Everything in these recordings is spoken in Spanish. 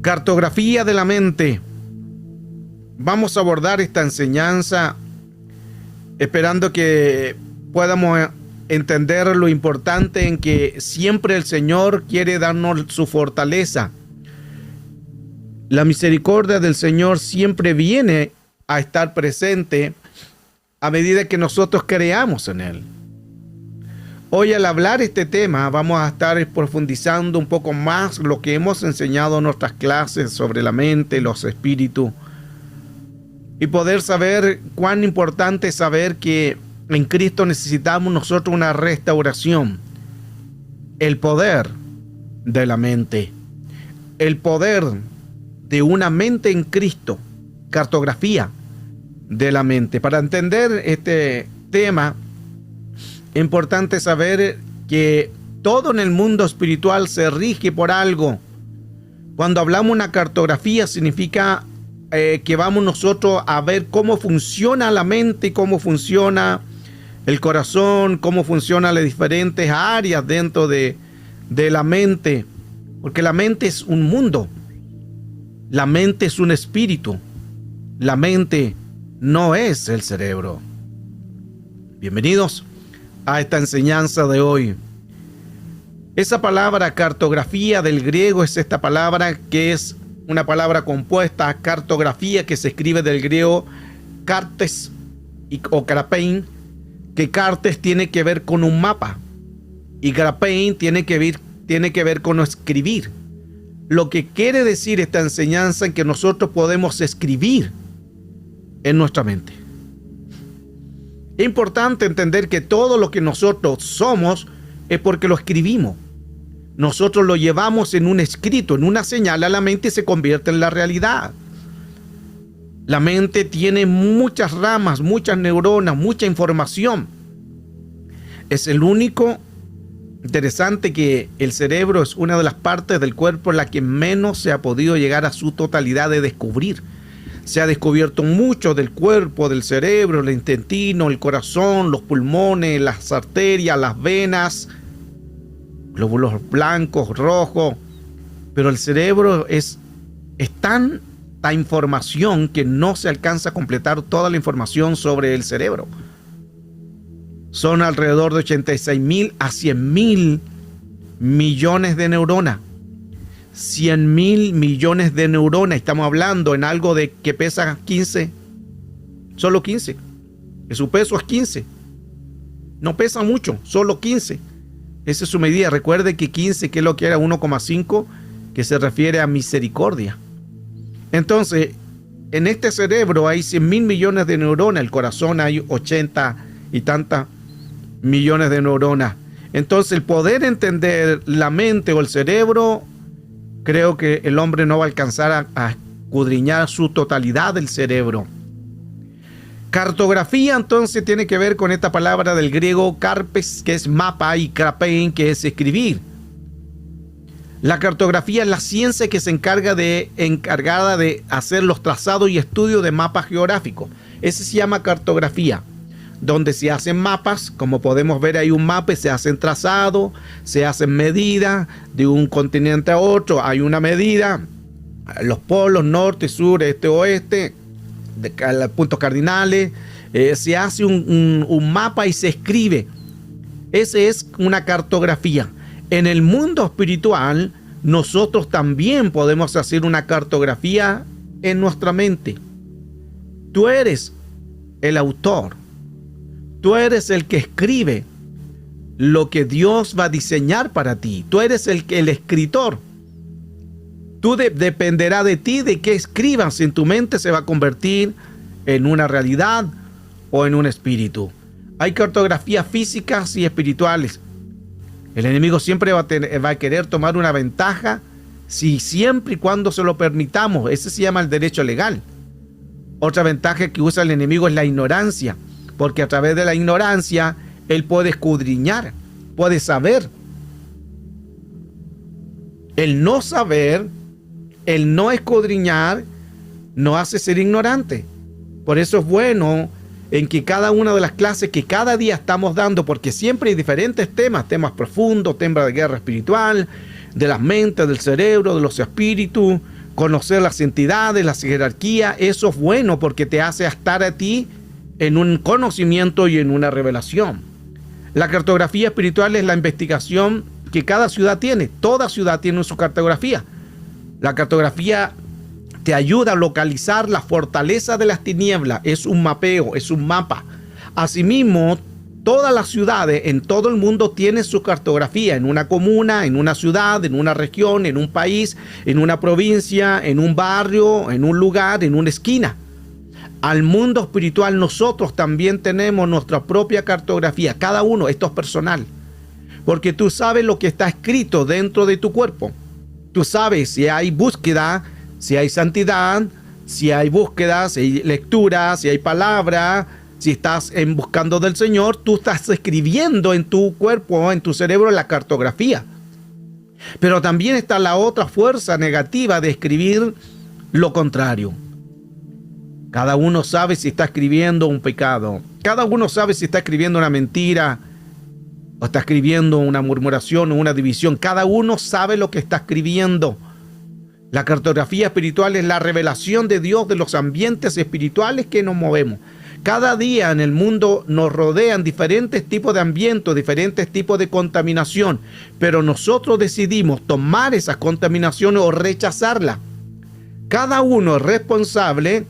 Cartografía de la mente. Vamos a abordar esta enseñanza esperando que podamos entender lo importante en que siempre el Señor quiere darnos su fortaleza. La misericordia del Señor siempre viene a estar presente a medida que nosotros creamos en Él. Hoy, al hablar este tema, vamos a estar profundizando un poco más lo que hemos enseñado en nuestras clases sobre la mente, los espíritus, y poder saber cuán importante es saber que en Cristo necesitamos nosotros una restauración. El poder de la mente, el poder de una mente en Cristo, cartografía de la mente. Para entender este tema, es importante saber que todo en el mundo espiritual se rige por algo. Cuando hablamos de una cartografía, significa que vamos nosotros a ver cómo funciona la mente, cómo funciona el corazón, cómo funcionan las diferentes áreas dentro de la mente. Porque la mente es un mundo. La mente es un espíritu. La mente no es el cerebro. Bienvenidos a esta enseñanza de hoy. Esa palabra cartografía del griego es esta palabra que es una palabra compuesta, cartografía, que se escribe del griego cartes o grapein, que cartes tiene que ver con un mapa y grapein tiene que ver con escribir. Lo que quiere decir esta enseñanza es que nosotros podemos escribir en nuestra mente. Es importante entender que todo lo que nosotros somos es porque lo escribimos. Nosotros lo llevamos en un escrito, en una señal a la mente y se convierte en la realidad. La mente tiene muchas ramas, muchas neuronas, mucha información. Es el único interesante que el cerebro es una de las partes del cuerpo en la que menos se ha podido llegar a su totalidad de descubrir. Se ha descubierto mucho del cuerpo, del cerebro, el intestino, el corazón, los pulmones, las arterias, las venas, glóbulos blancos, rojos, pero el cerebro es tanta información que no se alcanza a completar toda la información sobre el cerebro. Son alrededor de 86.000 a 100.000 millones de neuronas. 100.000 millones de neuronas. Estamos hablando en algo de que pesa 15, solo 15. Que su peso es 15. No pesa mucho, solo 15. Esa es su medida. Recuerde que 15, que es lo que era 1,5, que se refiere a misericordia. Entonces, en este cerebro hay 100.000 millones de neuronas. El corazón hay 80 y tantas millones de neuronas. Entonces, el poder entender la mente o el cerebro, creo que el hombre no va a alcanzar a escudriñar su totalidad del cerebro. Cartografía entonces tiene que ver con esta palabra del griego carpes, que es mapa, y grapein, que es escribir. La cartografía es la ciencia que se encargada de hacer los trazados y estudios de mapas geográficos. Ese se llama cartografía, donde se hacen mapas, como podemos ver hay un mapa y se hacen trazados, se hacen medidas de un continente a otro, hay una medida, los polos, norte, sur, este, oeste, de puntos cardinales, se hace un mapa y se escribe. Esa es una cartografía. En el mundo espiritual, nosotros también podemos hacer una cartografía en nuestra mente. Tú eres el autor. Tú eres el que escribe lo que Dios va a diseñar para ti. Tú eres el escritor. Tú dependerá de ti de qué escribas en tu mente, se va a convertir en una realidad o en un espíritu. Hay cartografías físicas y espirituales. El enemigo siempre va a querer tomar una ventaja siempre y cuando se lo permitamos. Ese se llama el derecho legal. Otra ventaja que usa el enemigo es la ignorancia, porque a través de la ignorancia él puede escudriñar, puede saber. El no saber, el no escudriñar, nos hace ser ignorante. Por eso es bueno en que cada una de las clases que cada día estamos dando, porque siempre hay diferentes temas profundos, temas de guerra espiritual, de las mentes, del cerebro, de los espíritus, conocer las entidades, las jerarquías. Eso es bueno porque te hace estar a ti en un conocimiento y en una revelación. La cartografía espiritual es la investigación que cada ciudad tiene. Toda ciudad tiene su cartografía. La cartografía te ayuda a localizar la fortaleza de las tinieblas. Es un mapeo, es un mapa. Asimismo, todas las ciudades en todo el mundo tienen su cartografía, en una comuna, en una ciudad, en una región, en un país, en una provincia, en un barrio, en un lugar, en una esquina. Al mundo espiritual nosotros también tenemos nuestra propia cartografía, cada uno. Esto es personal, porque tú sabes lo que está escrito dentro de tu cuerpo. Tú sabes si hay búsqueda, si hay santidad, si hay búsqueda, si hay lectura, si hay palabra. Si estás buscando del Señor, tú estás escribiendo en tu cuerpo, en tu cerebro, la cartografía. Pero también está la otra fuerza negativa de escribir lo contrario. Cada uno sabe si está escribiendo un pecado. Cada uno sabe si está escribiendo una mentira o está escribiendo una murmuración o una división. Cada uno sabe lo que está escribiendo. La cartografía espiritual es la revelación de Dios de los ambientes espirituales que nos movemos. Cada día en el mundo nos rodean diferentes tipos de ambientes, diferentes tipos de contaminación, pero nosotros decidimos tomar esas contaminaciones o rechazarlas. Cada uno es responsable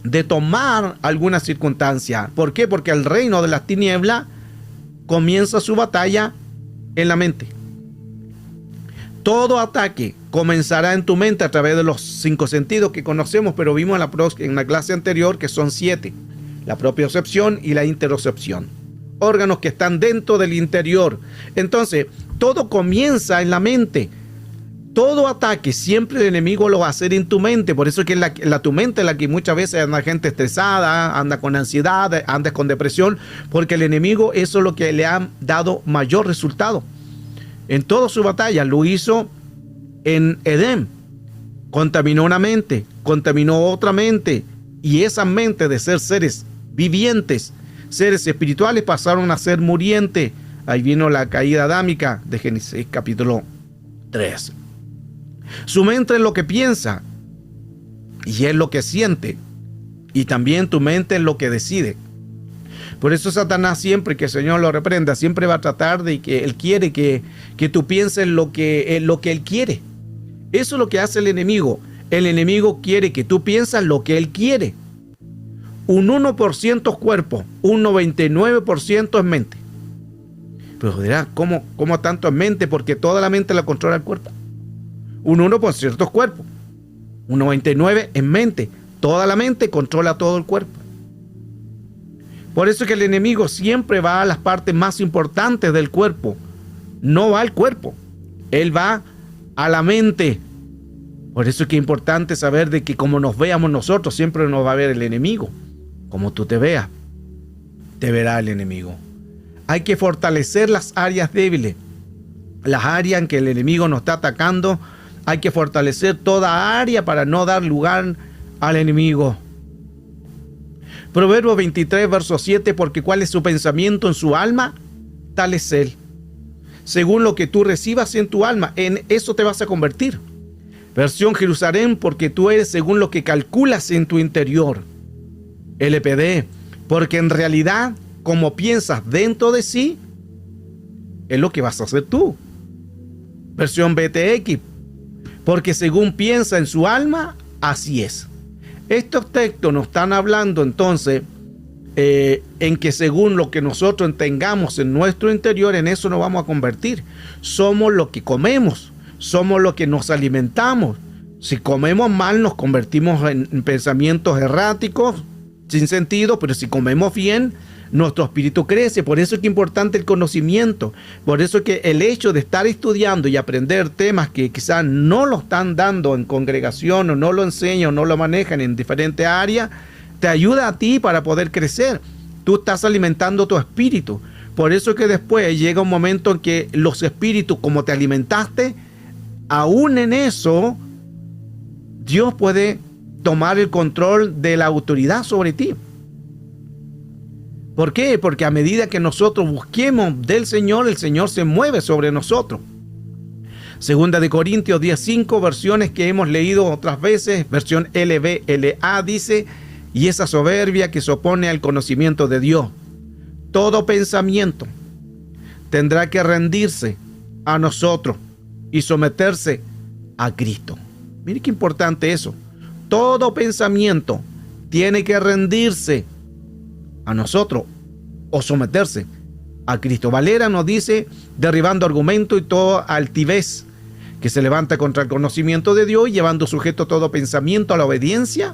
de tomar alguna circunstancia. ¿Por qué? Porque el reino de las tinieblas comienza su batalla en la mente. Todo ataque comenzará en tu mente a través de los 5 sentidos que conocemos, pero vimos en la clase anterior que son 7. La propiocepción y la interocepción. Órganos que están dentro del interior. Entonces, todo comienza en la mente. Todo ataque, siempre el enemigo lo va a hacer en tu mente. Por eso es que tu mente es la que muchas veces anda gente estresada, anda con ansiedad, anda con depresión, porque el enemigo eso es lo que le ha dado mayor resultado. En toda su batalla lo hizo en Edén. Contaminó una mente, contaminó otra mente, y esa mente de ser seres vivientes, seres espirituales, pasaron a ser murientes. Ahí vino la caída adámica de Génesis capítulo 3. Su mente es lo que piensa y es lo que siente, y también tu mente es lo que decide. Por eso Satanás, siempre que el Señor lo reprenda, siempre va a tratar de que él quiere que tú pienses lo que él quiere. Eso es lo que hace el enemigo. El enemigo quiere que tú pienses lo que él quiere. Un 1% es cuerpo, un 99% es mente. Pero dirá, ¿cómo tanto es mente? Porque toda la mente la controla el cuerpo. Un 1% es cuerpo, un 99% es mente. Toda la mente controla todo el cuerpo. Por eso es que el enemigo siempre va a las partes más importantes del cuerpo. No va al cuerpo, él va a la mente. Por eso es que es importante saber de que como nos veamos nosotros, siempre nos va a ver el enemigo. Como tú te veas, te verá el enemigo. Hay que fortalecer las áreas débiles, las áreas en que el enemigo nos está atacando. Hay que fortalecer toda área para no dar lugar al enemigo. Proverbios 23, verso 7, porque cuál es su pensamiento en su alma, tal es él. Según lo que tú recibas en tu alma, en eso te vas a convertir. Versión Jerusalén, porque tú eres según lo que calculas en tu interior. LPD, porque en realidad, como piensas dentro de sí, es lo que vas a hacer tú. Versión BTX, porque según piensa en su alma, así es. Estos textos nos están hablando entonces en que según lo que nosotros tengamos en nuestro interior, en eso nos vamos a convertir. Somos lo que comemos, somos lo que nos alimentamos. Si comemos mal, nos convertimos en pensamientos erráticos, sin sentido, pero si comemos bien, nuestro espíritu crece. Por eso es que es importante el conocimiento. Por eso es que el hecho de estar estudiando y aprender temas que quizás no lo están dando en congregación, o no lo enseñan, o no lo manejan en diferentes áreas, te ayuda a ti para poder crecer. Tú estás alimentando tu espíritu. Por eso es que después llega un momento en que los espíritus, como te alimentaste, aún en eso, Dios puede tomar el control de la autoridad sobre ti. ¿Por qué? Porque a medida que nosotros busquemos del Señor, el Señor se mueve sobre nosotros. Segunda de Corintios 10:5, versiones que hemos leído otras veces, versión LBLA dice, y esa soberbia que se opone al conocimiento de Dios. Todo pensamiento tendrá que rendirse a nosotros y someterse a Cristo. Mire qué importante eso. Todo pensamiento tiene que rendirse a nosotros o someterse a Cristo. Valera nos dice, derribando argumento y toda altivez que se levanta contra el conocimiento de Dios y llevando sujeto todo pensamiento a la obediencia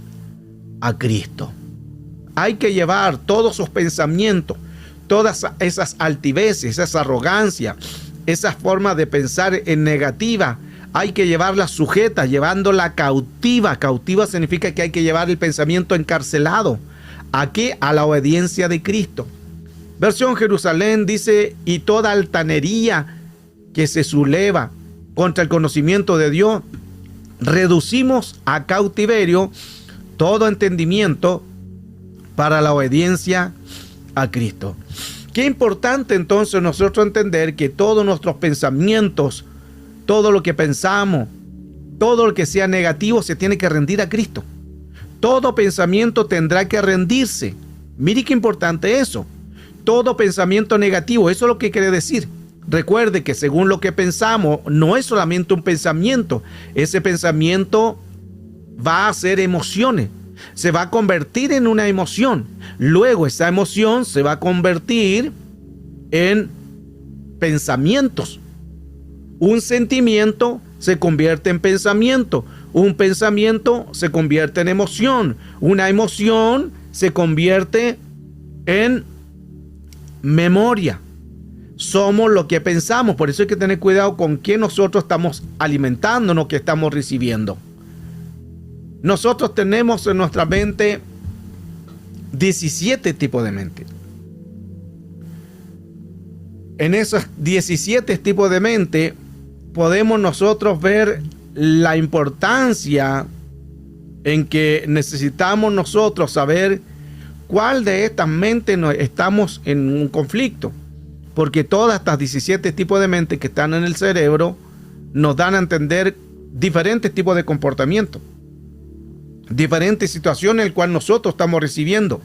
a Cristo. Hay que llevar todos sus pensamientos, todas esas altiveces, esa arrogancia, esa forma de pensar en negativa, hay que llevarla sujeta, llevándola cautiva. Cautiva significa que hay que llevar el pensamiento encarcelado. ¿A qué? A la obediencia de Cristo. Versión Jerusalén dice, y toda altanería que se subleva contra el conocimiento de Dios, reducimos a cautiverio todo entendimiento para la obediencia a Cristo. Qué importante entonces nosotros entender que todos nuestros pensamientos, todo lo que pensamos, todo lo que sea negativo se tiene que rendir a Cristo. Todo pensamiento tendrá que rendirse. Mire qué importante eso. Todo pensamiento negativo, eso es lo que quiere decir. Recuerde que según lo que pensamos, no es solamente un pensamiento. Ese pensamiento va a ser emociones. Se va a convertir en una emoción. Luego esa emoción se va a convertir en pensamientos. Un sentimiento se convierte en pensamiento. Un pensamiento se convierte en emoción. Una emoción se convierte en memoria. Somos lo que pensamos. Por eso hay que tener cuidado con qué nosotros estamos alimentándonos, que estamos recibiendo. Nosotros tenemos en nuestra mente 17 tipos de mente. En esos 17 tipos de mente podemos nosotros ver la importancia en que necesitamos nosotros saber cuál de estas mentes estamos en un conflicto. Porque todas estas 17 tipos de mente que están en el cerebro nos dan a entender diferentes tipos de comportamiento, diferentes situaciones en las cuales nosotros estamos recibiendo.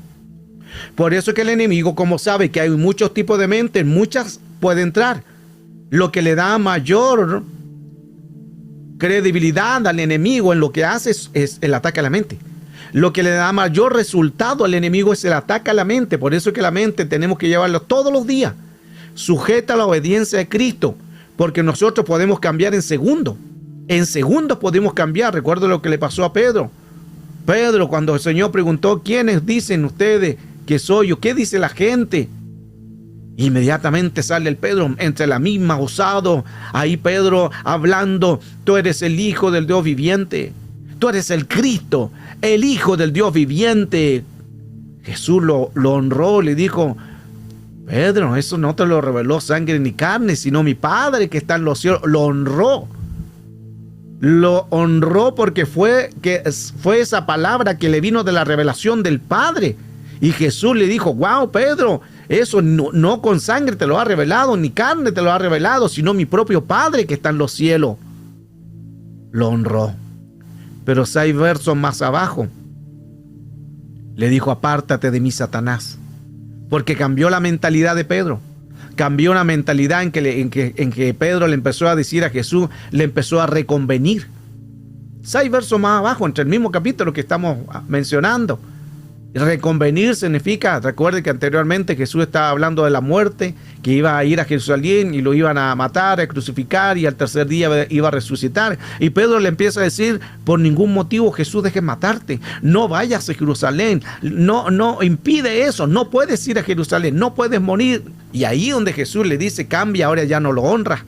Por eso es que el enemigo, como sabe que hay muchos tipos de mente, muchas puede entrar. Lo que le da mayor credibilidad al enemigo en lo que hace es el ataque a la mente. Lo que le da mayor resultado al enemigo es el ataque a la mente. Por eso es que la mente tenemos que llevarla todos los días sujeta a la obediencia de Cristo, porque nosotros podemos cambiar en segundos. En segundos podemos cambiar. Recuerdo lo que le pasó a Pedro. Pedro, cuando el Señor preguntó, ¿quiénes dicen ustedes que soy yo? ¿Qué dice la gente? Inmediatamente sale el Pedro, entre la misma osado. Ahí Pedro hablando, tú eres el Hijo del Dios viviente. Tú eres el Cristo, el Hijo del Dios viviente. Jesús lo honró, le dijo, Pedro, eso no te lo reveló sangre ni carne, sino mi Padre que está en los cielos. Lo honró. Lo honró porque fue esa palabra que le vino de la revelación del Padre. Y Jesús le dijo, wow, Pedro, eso no con sangre te lo ha revelado, ni carne te lo ha revelado, sino mi propio Padre que está en los cielos. Lo honró. Pero 6 versos más abajo le dijo, apártate de mí, Satanás. Porque cambió la mentalidad de Pedro. Cambió la mentalidad en que Pedro le empezó a decir a Jesús, le empezó a reconvenir. 6 versos más abajo, entre el mismo capítulo que estamos mencionando. Reconvenir significa, recuerde que anteriormente Jesús estaba hablando de la muerte, que iba a ir a Jerusalén y lo iban a matar, a crucificar y al tercer día iba a resucitar. Y Pedro le empieza a decir, por ningún motivo Jesús deje matarte, no vayas a Jerusalén, no impide eso, no puedes ir a Jerusalén, no puedes morir. Y ahí donde Jesús le dice, cambia, ahora ya no lo honra,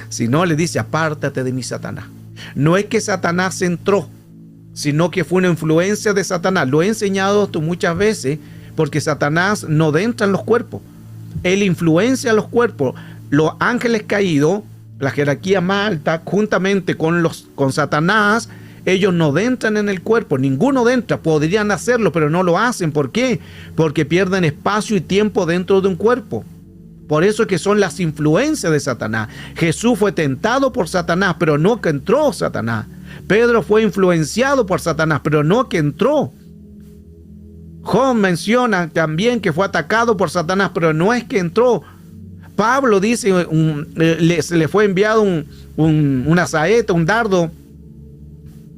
sino le dice, apártate de mí, Satanás. No es que Satanás entró, sino que fue una influencia de Satanás. Lo he enseñado esto muchas veces, porque Satanás no entra en los cuerpos. Él influencia a los cuerpos. Los ángeles caídos, la jerarquía más alta, juntamente con Satanás, ellos no entran en el cuerpo. Ninguno entra. Podrían hacerlo, pero no lo hacen. ¿Por qué? Porque pierden espacio y tiempo dentro de un cuerpo. Por eso es que son las influencias de Satanás. Jesús fue tentado por Satanás, pero no que entró Satanás. Pedro fue influenciado por Satanás, pero no que entró. Job menciona también que fue atacado por Satanás, pero no es que entró. Pablo dice, se le fue enviado una saeta, un dardo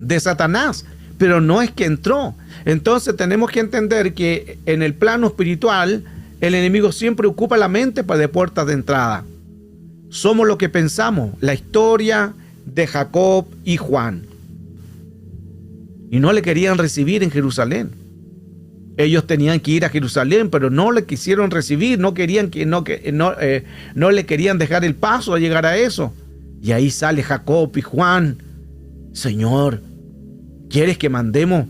de Satanás, pero no es que entró. Entonces tenemos que entender que en el plano espiritual, el enemigo siempre ocupa la mente de puertas de entrada. Somos lo que pensamos, la historia de Jacob y Juan. Y no le querían recibir en Jerusalén. Ellos tenían que ir a Jerusalén, pero no le quisieron recibir, no le querían dejar el paso a llegar a eso. Y ahí sale Jacob y Juan. Señor, ¿quieres que mandemos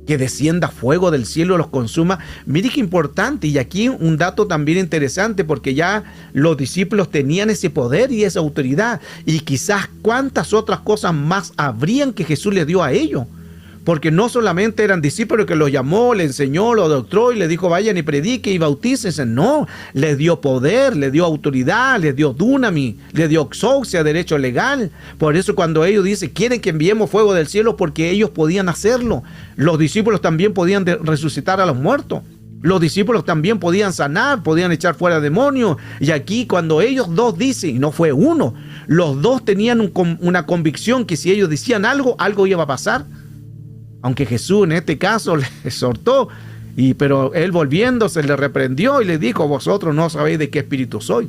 que descienda fuego del cielo y los consuma? Mire qué importante. Y aquí un dato también interesante, porque ya los discípulos tenían ese poder y esa autoridad. Y quizás cuántas otras cosas más habrían que Jesús les dio a ellos. Porque no solamente eran discípulos que los llamó, le enseñó, lo doctró y le dijo vayan y prediquen y bautícense. No, les dio poder, les dio autoridad, les dio dunamis, les dio exousia, derecho legal. Por eso cuando ellos dicen quieren que enviemos fuego del cielo, porque ellos podían hacerlo. Los discípulos también podían resucitar a los muertos. Los discípulos también podían sanar, podían echar fuera demonios. Y aquí cuando ellos dos dicen, y no fue uno, los dos tenían una convicción que si ellos decían algo, algo iba a pasar. Aunque Jesús en este caso le exhortó, pero él volviéndose le reprendió y le dijo, vosotros no sabéis de qué espíritu soy.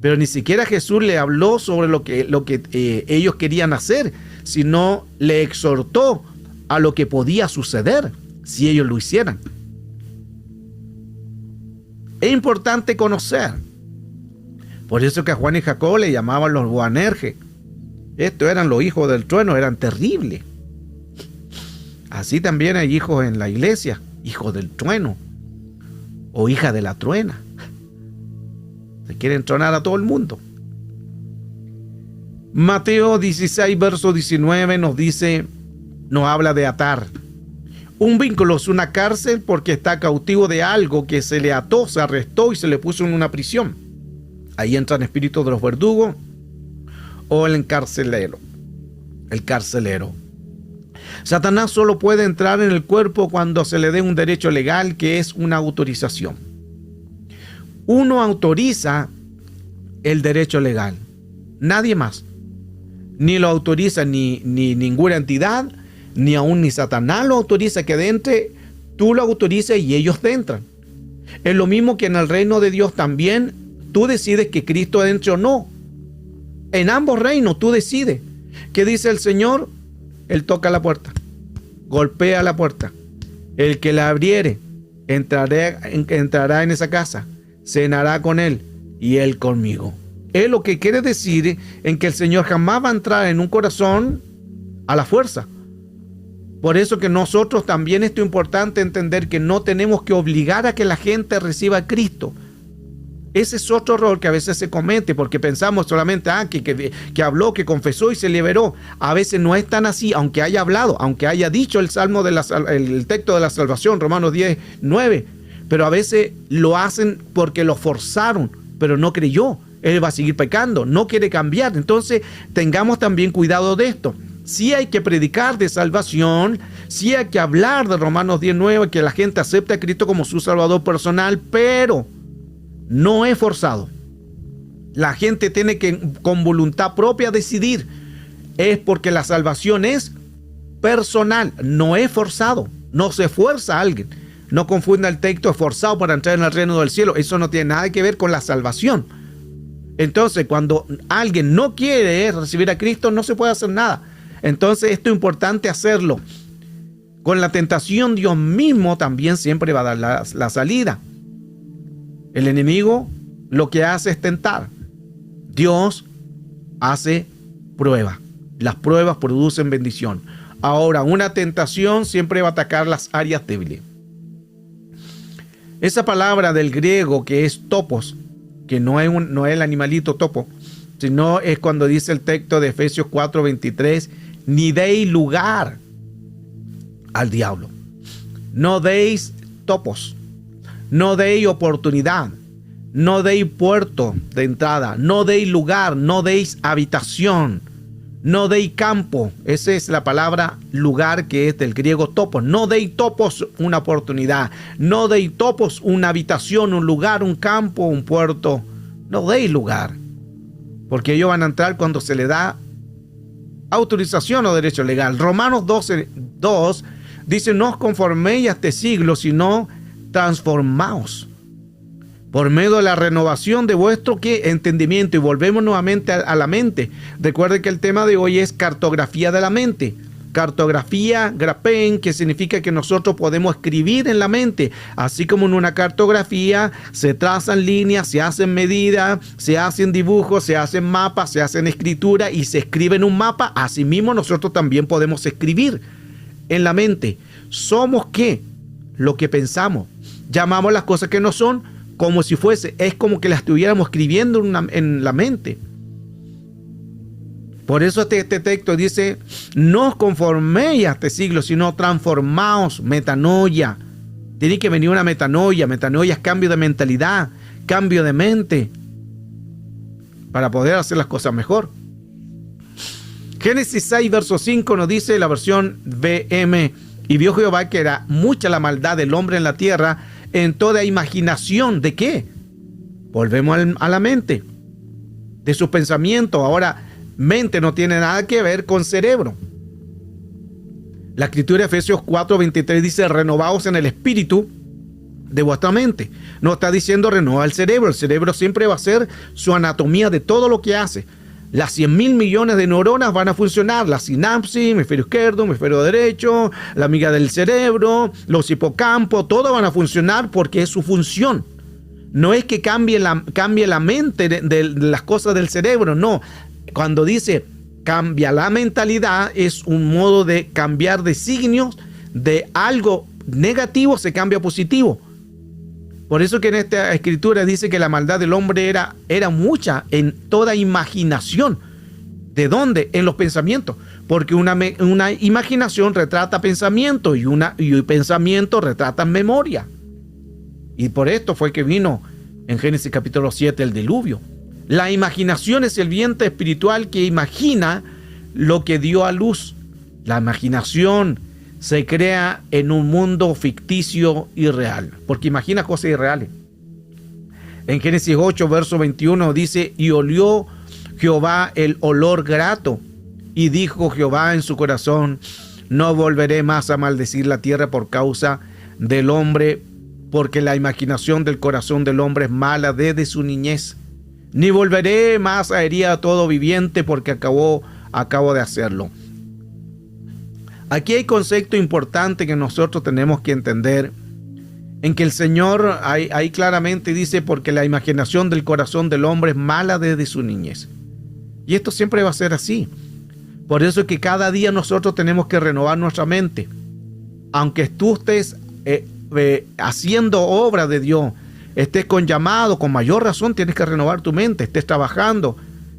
Pero ni siquiera Jesús le habló sobre lo que ellos querían hacer, sino le exhortó a lo que podía suceder si ellos lo hicieran. Es importante conocer. Por eso que a Juan y Jacob le llamaban los Boanerges. Estos eran los hijos del trueno, eran terribles. Así también hay hijos en la iglesia, hijos del trueno o hija de la truena. Se quieren tronar a todo el mundo. Mateo 16, verso 19 nos habla de atar. Un vínculo es una cárcel porque está cautivo de algo que se le ató, se arrestó y se le puso en una prisión. Ahí entran espíritus de los verdugos o el encarcelero. El carcelero. Satanás solo puede entrar en el cuerpo cuando se le dé un derecho legal, que es una autorización. Uno autoriza el derecho legal, nadie más. Ni lo autoriza ni ninguna entidad, ni aún ni Satanás lo autoriza que entre. Tú lo autorizas y ellos entran. Es lo mismo que en el reino de Dios también. Tú decides que Cristo entre o no. En ambos reinos tú decides. ¿Qué dice el Señor? Él toca la puerta, golpea la puerta. El que la abriere entrará en esa casa, cenará con él y él conmigo. Es lo que quiere decir en que el Señor jamás va a entrar en un corazón a la fuerza. Por eso que nosotros también es importante entender que no tenemos que obligar a que la gente reciba a Cristo. Ese es otro error que a veces se comete, porque pensamos solamente que habló, que confesó y se liberó. A veces no es tan así, aunque haya hablado, aunque haya dicho el texto de la salvación, Romanos 10, 9. Pero a veces lo hacen porque lo forzaron, pero no creyó. Él va a seguir pecando, no quiere cambiar. Entonces tengamos también cuidado de esto. Sí hay que predicar de salvación, sí hay que hablar de Romanos 10, 9, que la gente acepte a Cristo como su Salvador personal, pero no es forzado. La gente tiene que con voluntad propia decidir. Es porque la salvación es personal, no es forzado. No se fuerza a alguien. No confunda el texto forzado para entrar en el reino del cielo. Eso no tiene nada que ver con la salvación. Entonces, cuando alguien no quiere recibir a Cristo, no se puede hacer nada. Entonces, esto es importante hacerlo. Con la tentación, Dios mismo también siempre va a dar la salida. El enemigo lo que hace es tentar. Dios hace prueba. Las pruebas producen bendición. Ahora, una tentación siempre va a atacar las áreas débiles. Esa palabra del griego que es topos, que no es el animalito topo, sino es cuando dice el texto de Efesios 4:23, ni deis lugar al diablo. No deis topos. No deis oportunidad. no deis puerto de entrada, no deis lugar, no deis habitación, no deis campo. Esa es la palabra lugar, que es del griego topos. No deis topos una oportunidad, no deis topos una habitación, un lugar, un campo, un puerto. No deis lugar, porque ellos van a entrar cuando se le da autorización o derecho legal. Romanos 12:2 dice: no os conforméis a este siglo, sino transformaos por medio de la renovación de vuestro entendimiento. Y volvemos nuevamente a la mente. Recuerden que el tema de hoy es cartografía de la mente. Cartografía, graphén, que significa que nosotros podemos escribir en la mente. Así como en una cartografía se trazan líneas, se hacen medidas, se hacen dibujos, se hacen mapas, se hacen escritura y se escribe en un mapa. Asimismo nosotros también podemos escribir en la mente. ¿Somos qué? Lo que pensamos. Llamamos las cosas que no son como si fuese. Es como que las estuviéramos escribiendo en la mente. Por eso este texto dice: no os conforméis a este siglo, sino transformaos, metanoia. Tiene que venir una metanoia. Metanoia es cambio de mentalidad, cambio de mente, para poder hacer las cosas mejor. Génesis 6, verso 5 nos dice la versión VM: y vio Jehová que era mucha la maldad del hombre en la tierra, en toda imaginación. ¿De qué? Volvemos a la mente, de sus pensamientos. Ahora, mente no tiene nada que ver con cerebro. La escritura de Efesios 4:23 dice: renovaos en el espíritu de vuestra mente. No está diciendo renova el cerebro. El cerebro siempre va a ser su anatomía de todo lo que hace. Las 100.000 millones de neuronas van a funcionar. La sinapsis, hemisferio izquierdo, hemisferio derecho, la amiga del cerebro, los hipocampos, todo van a funcionar porque es su función. No es que cambie la mente de las cosas del cerebro, no. Cuando dice cambia la mentalidad, es un modo de cambiar de signos, de algo negativo se cambia a positivo. Por eso que en esta escritura dice que la maldad del hombre era mucha en toda imaginación. ¿De dónde? En los pensamientos. Porque una imaginación retrata pensamiento y pensamiento retrata memoria. Y por esto fue que vino en Génesis capítulo 7 el diluvio. La imaginación es el vientre espiritual que imagina lo que dio a luz. La imaginación se crea en un mundo ficticio irreal, porque imagina cosas irreales. En Génesis 8, verso 21 dice: y olió Jehová el olor grato, y dijo Jehová en su corazón: no volveré más a maldecir la tierra por causa del hombre, porque la imaginación del corazón del hombre es mala desde su niñez. Ni volveré más a herir a todo viviente, porque acabo de hacerlo. Aquí hay concepto importante que nosotros tenemos que entender, en que el Señor ahí claramente dice: porque la imaginación del corazón del hombre es mala desde su niñez. Y esto siempre va a ser así. Por eso es que cada día nosotros tenemos que renovar nuestra mente. Aunque tú estés haciendo obra de Dios, estés con llamado, con mayor razón tienes que renovar tu mente. Estés trabajando,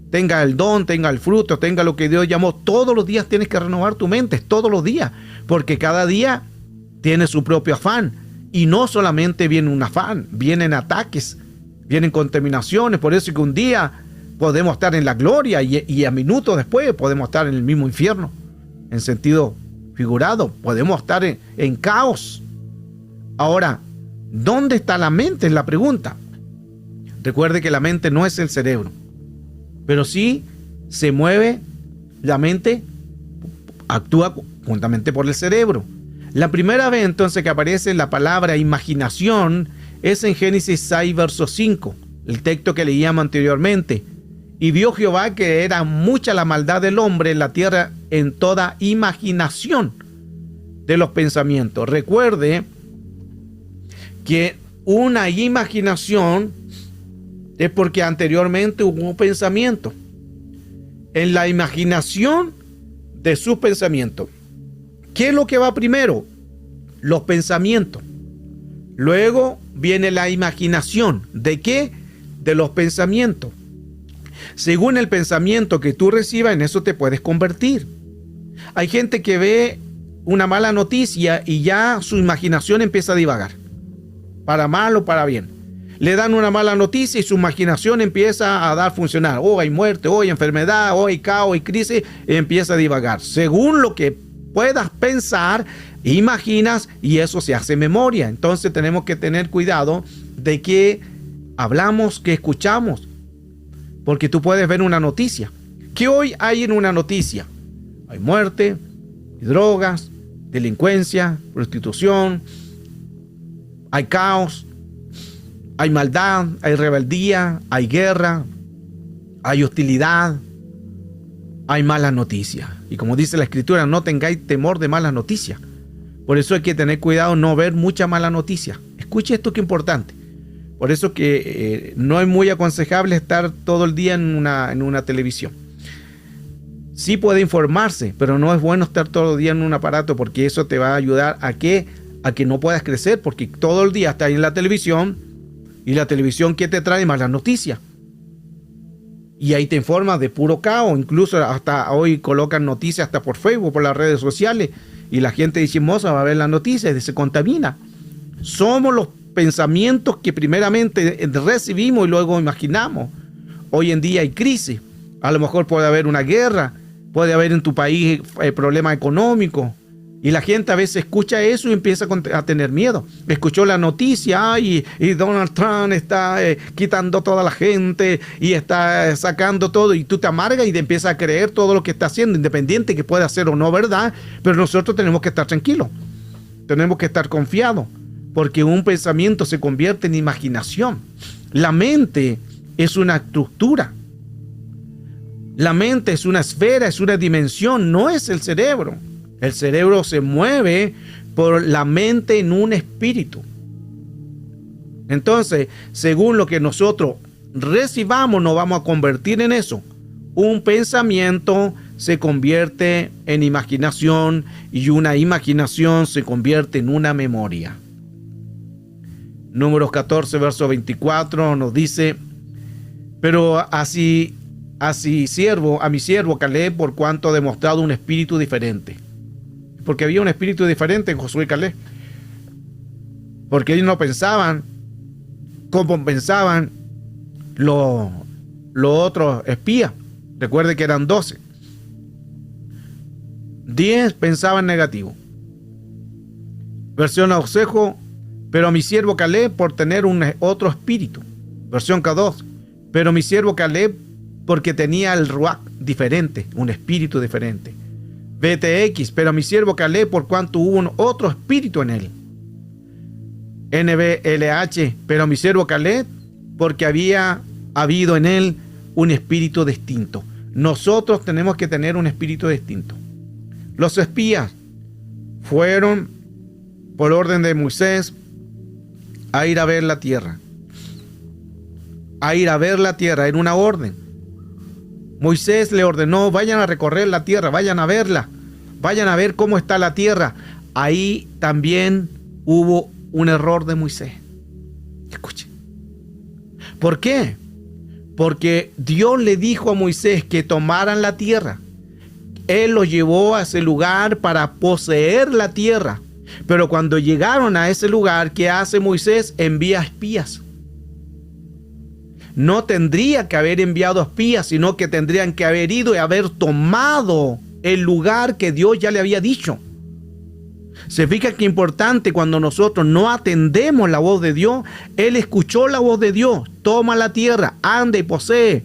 tenga el don, tenga el fruto, tenga lo que Dios llamó, todos los días tienes que renovar tu mente, todos los días, porque cada día tiene su propio afán. Y no solamente viene un afán, vienen ataques, vienen contaminaciones. Por eso es que un día podemos estar en la gloria y a minutos después podemos estar en el mismo infierno, en sentido figurado. Podemos estar en caos. Ahora, ¿dónde está la mente? Es la pregunta. Recuerde que la mente no es el cerebro, pero sí se mueve la mente, actúa juntamente por el cerebro. La primera vez entonces que aparece la palabra imaginación es en Génesis 6, verso 5, el texto que leíamos anteriormente. Y vio Jehová que era mucha la maldad del hombre en la tierra, en toda imaginación de los pensamientos. Recuerde que una imaginación es porque anteriormente hubo un pensamiento. En la imaginación de sus pensamientos, ¿qué es lo que va primero? Los pensamientos. Luego viene la imaginación. ¿De qué? De los pensamientos. Según el pensamiento que tú recibas, en eso te puedes convertir. Hay gente que ve una mala noticia y ya su imaginación empieza a divagar, para mal o para bien. Le dan una mala noticia y su imaginación empieza a funcionar. Oh, hay muerte, oh, hay enfermedad, oh, hay caos, hay crisis, y empieza a divagar. Según lo que puedas pensar, imaginas, y eso se hace memoria. Entonces tenemos que tener cuidado de qué hablamos, qué escuchamos. Porque tú puedes ver una noticia. ¿Qué hoy hay en una noticia? Hay muerte, drogas, delincuencia, prostitución, hay caos, hay maldad, hay rebeldía, hay guerra, hay hostilidad, hay malas noticias. Y como dice la Escritura, no tengáis temor de malas noticias. Por eso hay que tener cuidado no ver mucha mala noticia. Escuche esto que es importante. Por eso que no es muy aconsejable estar todo el día en una televisión. Sí puede informarse, pero no es bueno estar todo el día en un aparato, porque eso te va a ayudar a que no puedas crecer, porque todo el día estás en la televisión, y la televisión, ¿qué te trae? Malas noticias. Y ahí te informas de puro caos. Incluso hasta hoy colocan noticias hasta por Facebook, por las redes sociales, y la gente chismosa va a ver las noticias y se contamina. Somos los pensamientos que primeramente recibimos y luego imaginamos. Hoy en día hay crisis. A lo mejor puede haber una guerra, puede haber en tu país problemas económicos. Y la gente a veces escucha eso y empieza a tener miedo. Escuchó la noticia y Donald Trump está quitando toda la gente y está sacando todo, y tú te amargas y te empiezas a creer todo lo que está haciendo, independiente que pueda ser o no verdad. Pero nosotros tenemos que estar tranquilos, tenemos que estar confiados, porque un pensamiento se convierte en imaginación. La mente es una estructura. La mente es una esfera, es una dimensión, no es el cerebro. El cerebro se mueve por la mente en un espíritu. Entonces, según lo que nosotros recibamos, nos vamos a convertir en eso. Un pensamiento se convierte en imaginación, y una imaginación se convierte en una memoria. Números 14, verso 24 nos dice: pero así siervo, a mi siervo Caleb, por cuanto ha demostrado un espíritu diferente. Porque había un espíritu diferente en Josué y Caleb. Porque ellos no pensaban como pensaban los otros espías. Recuerde que eran 12. 10 pensaban negativo. Versión Ausejo: pero a mi siervo Caleb por tener otro espíritu. Versión K2: pero mi siervo Caleb porque tenía el ruach diferente, un espíritu diferente. BTX: pero a mi siervo Caleb por cuanto hubo otro espíritu en él. NBLH: pero a mi siervo Caleb porque había habido en él un espíritu distinto. Nosotros tenemos que tener un espíritu distinto. Los espías fueron por orden de Moisés a ir a ver la tierra. A ir a ver la tierra en una orden. Moisés le ordenó: vayan a recorrer la tierra, vayan a verla, vayan a ver cómo está la tierra. Ahí también hubo un error de Moisés. Escuche. ¿Por qué? Porque Dios le dijo a Moisés que tomaran la tierra. Él los llevó a ese lugar para poseer la tierra. Pero cuando llegaron a ese lugar, ¿qué hace Moisés? Envía espías. No tendría que haber enviado espías, sino que tendrían que haber ido y haber tomado el lugar que Dios ya le había dicho. Se fija que importante cuando nosotros no atendemos la voz de Dios. Él escuchó la voz de Dios: toma la tierra, anda y posee.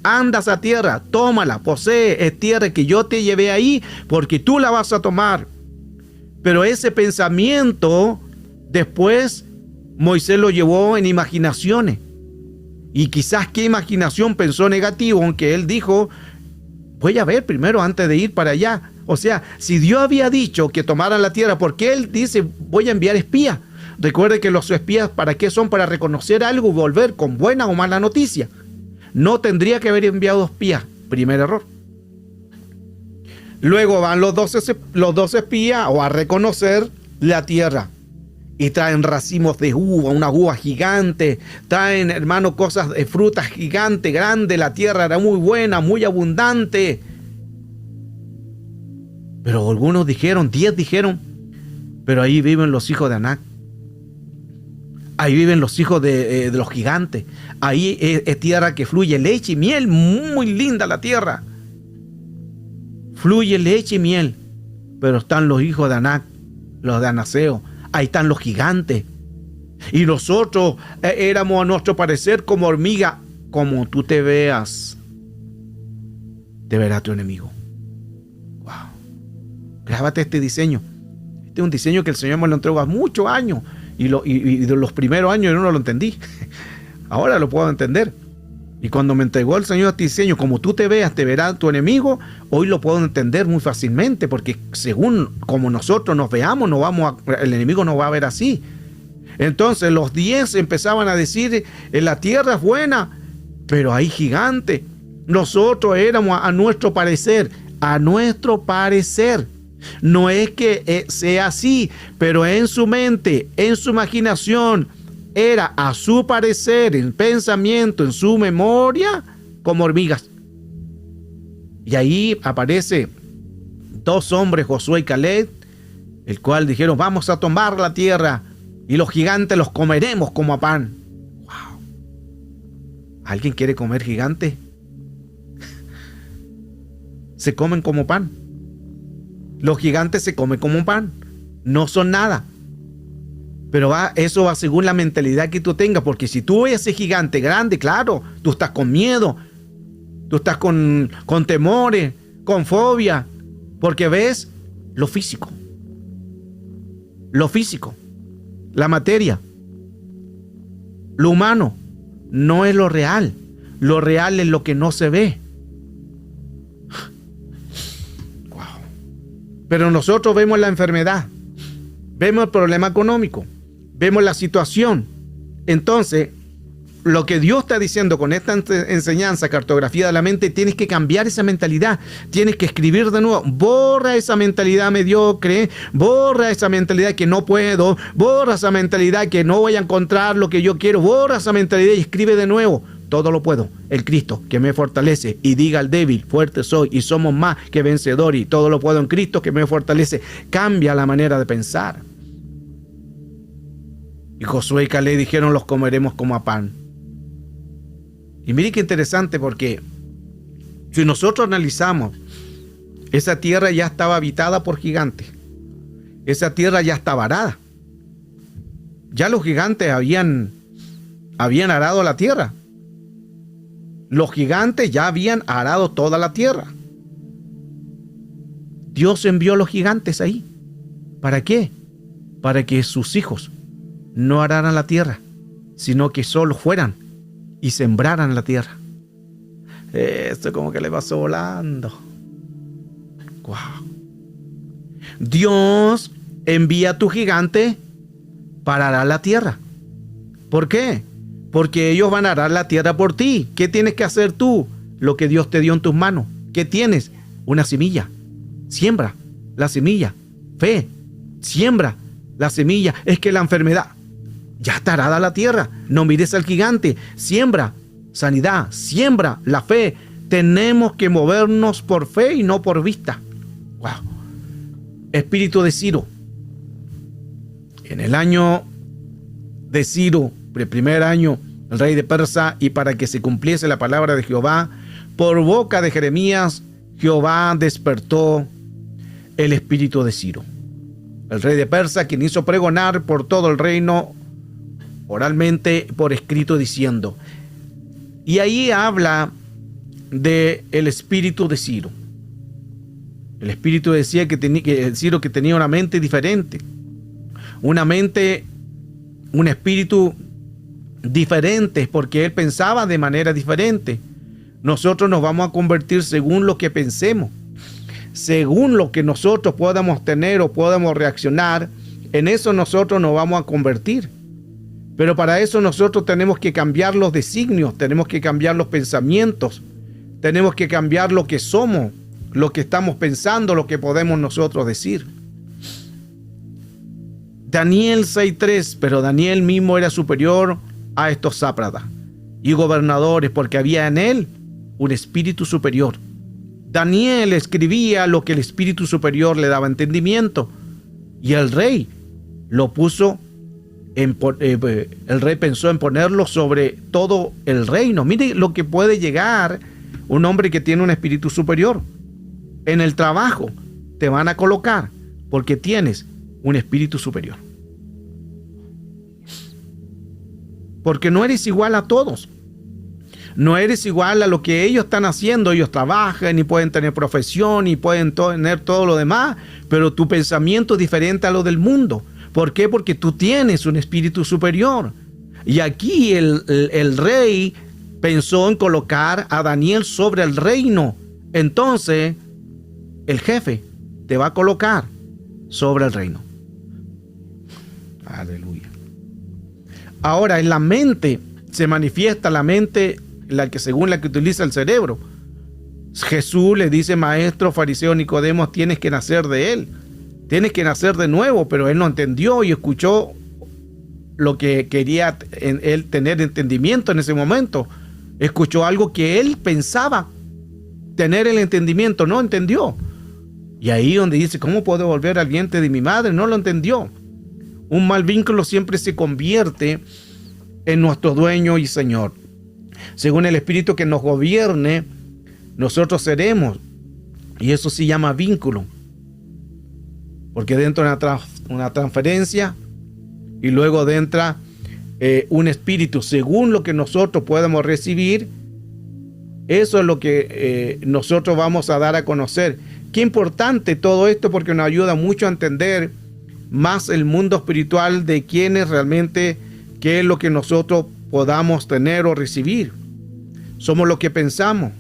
Anda a esa tierra, tómala, posee, es tierra que yo te llevé ahí porque tú la vas a tomar. Pero ese pensamiento después Moisés lo llevó en imaginaciones. Y quizás qué imaginación pensó negativo, aunque él dijo: voy a ver primero antes de ir para allá. O sea, si Dios había dicho que tomaran la tierra, ¿por qué él dice voy a enviar espías? Recuerde que los espías, ¿para qué son? Para reconocer algo y volver con buena o mala noticia. No tendría que haber enviado espías. Primer error. Luego van los 12 espías a reconocer la tierra. Y traen racimos de uva, una uva gigante. Traen, hermano, cosas de frutas gigantes, grandes. La tierra era muy buena, muy abundante. Pero algunos dijeron, 10 dijeron: pero ahí viven los hijos de Anac. Ahí viven los hijos de los gigantes. Ahí es tierra que fluye leche y miel. Muy linda la tierra. Fluye leche y miel. Pero están los hijos de Anac, los de Anaseo. Ahí están los gigantes. Y nosotros éramos a nuestro parecer como hormiga. Como tú te veas, te verá tu enemigo. Wow. Grábate este diseño. Este es un diseño que el Señor me lo entregó hace muchos años. Y de los primeros años yo no lo entendí. Ahora lo puedo entender. Y cuando me entregó el Señor este diseño, como tú te veas, te verá tu enemigo, hoy lo puedo entender muy fácilmente, porque según como nosotros nos veamos, el enemigo nos va a ver así. Entonces los 10 empezaban a decir, la tierra es buena, pero hay gigantes. Nosotros éramos a nuestro parecer. No es que sea así, pero en su mente, en su imaginación, era a su parecer, en pensamiento, en su memoria, como hormigas. Y ahí aparece 2 hombres, Josué y Caleb, el cual dijeron, vamos a tomar la tierra y los gigantes los comeremos como a pan. Wow. ¿Alguien quiere comer gigantes? Se comen como pan. Los gigantes se comen como pan. No son nada. Pero eso va según la mentalidad que tú tengas. Porque si tú ves ese gigante grande, claro, tú estás con miedo. Tú estás con temores, con fobia. Porque ves lo físico. Lo físico. La materia. Lo humano. No es lo real. Lo real es lo que no se ve. Pero nosotros vemos la enfermedad, vemos el problema económico, vemos la situación. Entonces, lo que Dios está diciendo con esta enseñanza, cartografía de la mente, tienes que cambiar esa mentalidad, tienes que escribir de nuevo, borra esa mentalidad mediocre, borra esa mentalidad que no puedo, borra esa mentalidad que no voy a encontrar lo que yo quiero, borra esa mentalidad y escribe de nuevo. Todo lo puedo, el Cristo que me fortalece, y diga al débil, fuerte soy y somos más que vencedores, y todo lo puedo en Cristo que me fortalece. Cambia la manera de pensar. Y Josué y Caleb dijeron, los comeremos como a pan. Y mire qué interesante, porque si nosotros analizamos, esa tierra ya estaba habitada por gigantes. Esa tierra ya estaba arada. Ya los gigantes habían arado la tierra. Los gigantes ya habían arado toda la tierra. Dios envió a los gigantes ahí. ¿Para qué? Para que sus hijos no araran la tierra, sino que solo fueran y sembraran la tierra. Esto como que le pasó volando. Wow. Dios envía a tu gigante para arar la tierra. ¿Por qué? Porque ellos van a arar la tierra por ti. ¿Qué tienes que hacer tú? Lo que Dios te dio en tus manos. ¿Qué tienes? Una semilla. Siembra la semilla. Fe. Siembra la semilla. Es que la enfermedad ya está arada la tierra. No mires al gigante. Siembra sanidad. Siembra la fe. Tenemos que movernos por fe y no por vista. Wow. Espíritu de Ciro. En el año de Ciro, el primer año, el rey de Persa, y para que se cumpliese la palabra de Jehová, por boca de Jeremías, Jehová despertó el espíritu de Ciro, el rey de Persa, quien hizo pregonar por todo el reino, oralmente, por escrito, diciendo. Y ahí habla de el espíritu de Ciro. El espíritu decía que Ciro que tenía una mente diferente, un espíritu diferente, porque él pensaba de manera diferente. Nosotros nos vamos a convertir según lo que pensemos, según lo que nosotros podamos tener o podamos reaccionar. En eso nosotros nos vamos a convertir. Pero para eso nosotros tenemos que cambiar los designios, tenemos que cambiar los pensamientos, tenemos que cambiar lo que somos, lo que estamos pensando, lo que podemos nosotros decir. Daniel 6:3, pero Daniel mismo era superior a estos sátrapas y gobernadores, porque había en él un espíritu superior. Daniel escribía lo que el espíritu superior le daba entendimiento, y el rey lo puso el rey pensó en ponerlo sobre todo el reino. Mire lo que puede llegar un hombre que tiene un espíritu superior. En el trabajo te van a colocar porque tienes un espíritu superior. Porque no eres igual a todos. No eres igual a lo que ellos están haciendo. Ellos trabajan y pueden tener profesión y pueden tener todo lo demás, pero tu pensamiento es diferente a lo del mundo. ¿Por qué? Porque tú tienes un espíritu superior. Y aquí el rey pensó en colocar a Daniel sobre el reino. Entonces, el jefe te va a colocar sobre el reino. Aleluya. Ahora, en la mente se manifiesta la mente, según la que utiliza el cerebro. Jesús le dice, maestro, fariseo Nicodemo, tienes que nacer de él. Tienes que nacer de nuevo, pero él no entendió y escuchó lo que quería él tener entendimiento en ese momento. Escuchó algo que él pensaba tener el entendimiento, no entendió. Y ahí donde dice, ¿cómo puedo volver al vientre de mi madre? No lo entendió. Un mal vínculo siempre se convierte en nuestro dueño y señor. Según el espíritu que nos gobierne, nosotros seremos. Y eso se llama vínculo. Porque dentro de una transferencia y luego entra un espíritu. Según lo que nosotros podemos recibir, eso es lo que nosotros vamos a dar a conocer. Qué importante todo esto, porque nos ayuda mucho a entender más el mundo espiritual de quién es realmente, qué es lo que nosotros podamos tener o recibir. Somos lo que pensamos.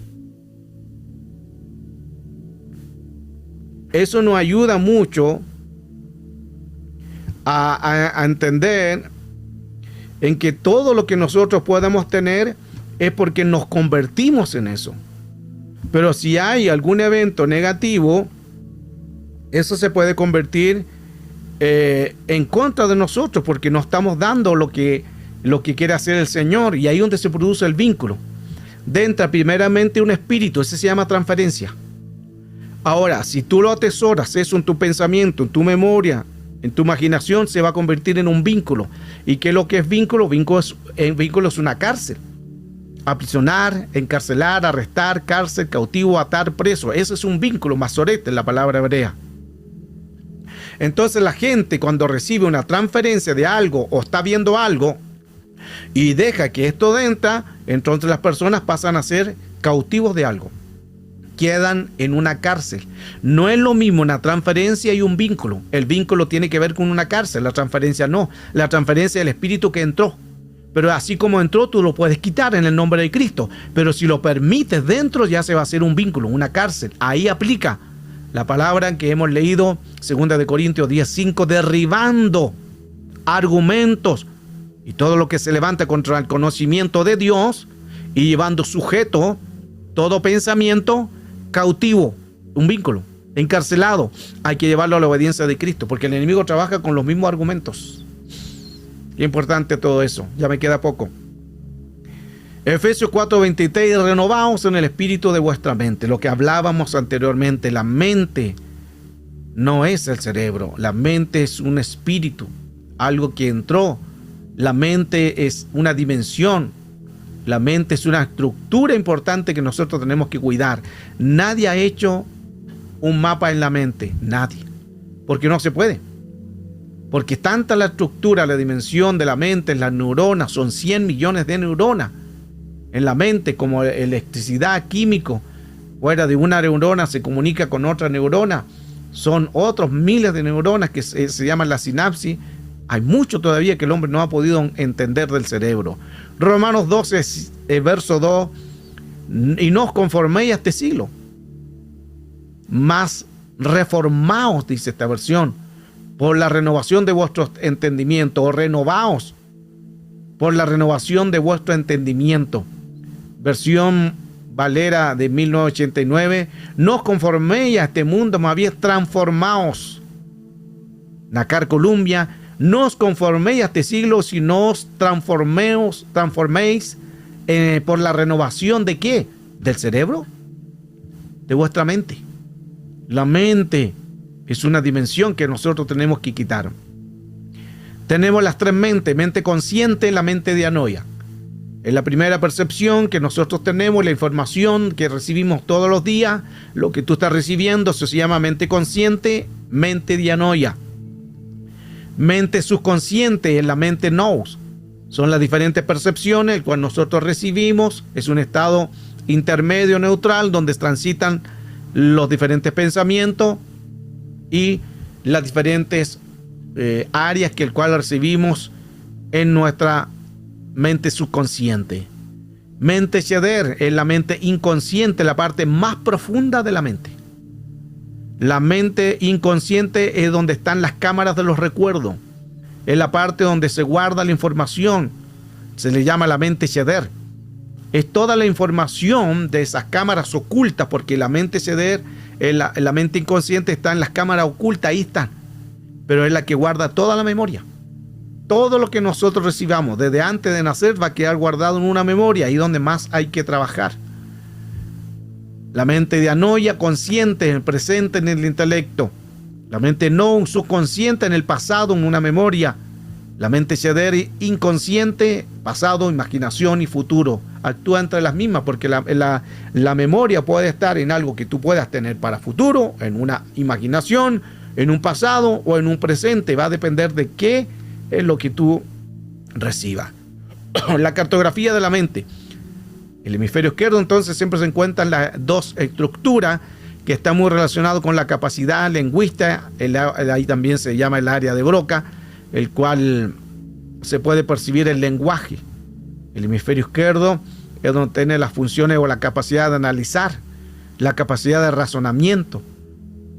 Eso nos ayuda mucho a entender en que todo lo que nosotros podamos tener es porque nos convertimos en eso. Pero si hay algún evento negativo, eso se puede convertir en contra de nosotros, porque no estamos dando lo que quiere hacer el Señor, y ahí es donde se produce el vínculo. Entra primeramente un espíritu, ese se llama transferencia. Ahora, si tú lo atesoras, eso en tu pensamiento, en tu memoria, en tu imaginación, se va a convertir en un vínculo. ¿Y qué es lo que es vínculo? Vínculo es una cárcel. Aprisionar, encarcelar, arrestar, cárcel, cautivo, atar, preso. Ese es un vínculo, masoret en la palabra hebrea. Entonces la gente, cuando recibe una transferencia de algo o está viendo algo y deja que esto entra, entonces las personas pasan a ser cautivos de algo. Quedan en una cárcel. No es lo mismo una transferencia y un vínculo. El vínculo tiene que ver con una cárcel, la transferencia no. La transferencia es el espíritu que entró. Pero así como entró, tú lo puedes quitar en el nombre de Cristo. Pero si lo permites dentro, ya se va a hacer un vínculo, una cárcel. Ahí aplica la palabra que hemos leído, 2 Corintios 10:5, derribando argumentos y todo lo que se levanta contra el conocimiento de Dios y llevando sujeto todo pensamiento cautivo, un vínculo, encarcelado. Hay que llevarlo a la obediencia de Cristo, porque el enemigo trabaja con los mismos argumentos. Qué importante todo eso, ya me queda poco. Efesios 4:23, renovaos en el espíritu de vuestra mente. Lo que hablábamos anteriormente, la mente no es el cerebro, la mente es un espíritu, algo que entró. La mente es una dimensión, la mente es una estructura importante que nosotros tenemos que cuidar. Nadie ha hecho un mapa en la mente, nadie, porque no se puede. Porque tanta la estructura, la dimensión de la mente, las neuronas, son 100 millones de neuronas en la mente, como electricidad, químico. Fuera de una neurona se comunica con otra neurona. Son otros miles de neuronas que se llaman la sinapsis. Hay mucho todavía que el hombre no ha podido entender del cerebro. Romanos 12, verso 2. Y no os conforméis a este siglo, mas reformaos, dice esta versión, por la renovación de vuestro entendimiento, o renovaos por la renovación de vuestro entendimiento. Versión Valera de 1989. No os conforméis a este mundo, más bien transformaos. Nacar Columbia. No os conforméis a este siglo, sino os transforméis por la renovación de ¿qué? ¿Del cerebro? De vuestra mente. La mente es una dimensión que nosotros tenemos que quitar. Tenemos las tres mentes: mente consciente, la mente dianoia. Es la primera percepción que nosotros tenemos, la información que recibimos todos los días. Lo que tú estás recibiendo, eso se llama mente consciente, mente dianoia. Mente subconsciente es la mente nous. Son las diferentes percepciones, el cual nosotros recibimos. Es un estado intermedio neutral donde transitan los diferentes pensamientos y las diferentes áreas que el cual recibimos en nuestra mente subconsciente. Mente Cheder es la mente inconsciente, la parte más profunda de la mente. La mente inconsciente es donde están las cámaras de los recuerdos. Es la parte donde se guarda la información. Se le llama la mente Cheder. Es toda la información de esas cámaras ocultas, porque la mente Cheder, la mente inconsciente está en las cámaras ocultas, ahí están. Pero es la que guarda toda la memoria. Todo lo que nosotros recibamos desde antes de nacer va a quedar guardado en una memoria, ahí donde más hay que trabajar. La mente dianoia, consciente en el presente, en el intelecto. La mente no subconsciente, en el pasado, en una memoria. La mente Cheder, inconsciente, pasado, imaginación y futuro. Actúa entre las mismas, porque la memoria puede estar en algo que tú puedas tener para futuro, en una imaginación, en un pasado o en un presente. Va a depender de qué es lo que tú recibas. La cartografía de la mente. El hemisferio izquierdo entonces siempre se encuentran las dos estructuras que están muy relacionadas con la capacidad lingüística. Ahí también se llama el área de Broca, el cual se puede percibir el lenguaje. El hemisferio izquierdo es donde tiene las funciones o la capacidad de analizar, la capacidad de razonamiento,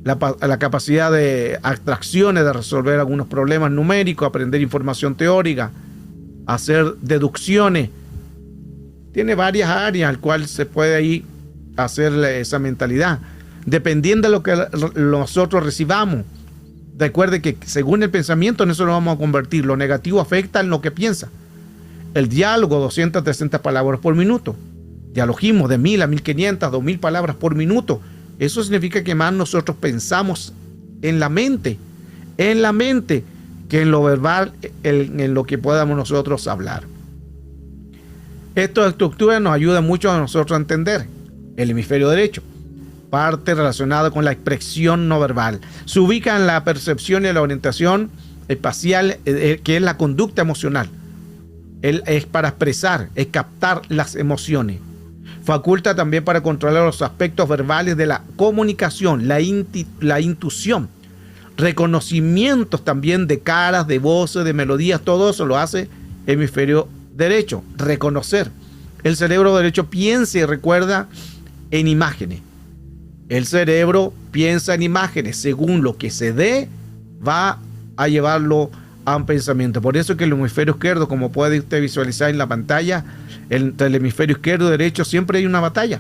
la capacidad de abstracciones, de resolver algunos problemas numéricos, aprender información teórica, hacer deducciones. Tiene varias áreas al cual se puede ahí hacer esa mentalidad, dependiendo de lo que nosotros recibamos. Recuerde que según el pensamiento en eso lo vamos a convertir. Lo negativo afecta en lo que piensa. El diálogo, 200, 300 palabras por minuto. Dialogismo de 1000 a 1500, 2000 palabras por minuto. Eso significa que más nosotros pensamos en la mente, que en lo verbal, en lo que podamos nosotros hablar. Esta estructura nos ayuda mucho a nosotros a entender el hemisferio derecho, parte relacionada con la expresión no verbal. Se ubica en la percepción y la orientación espacial, que es la conducta emocional. Es para expresar, es captar las emociones. Faculta también para controlar los aspectos verbales de la comunicación, la intuición, reconocimientos también de caras, de voces, de melodías. Todo eso lo hace el hemisferio derecho, reconocer. El cerebro derecho piensa y recuerda en imágenes. El cerebro piensa en imágenes. Según lo que se dé, va a llevarlo a un pensamiento. Por eso que el hemisferio izquierdo, como puede usted visualizar en la pantalla, entre el hemisferio izquierdo y derecho siempre hay una batalla.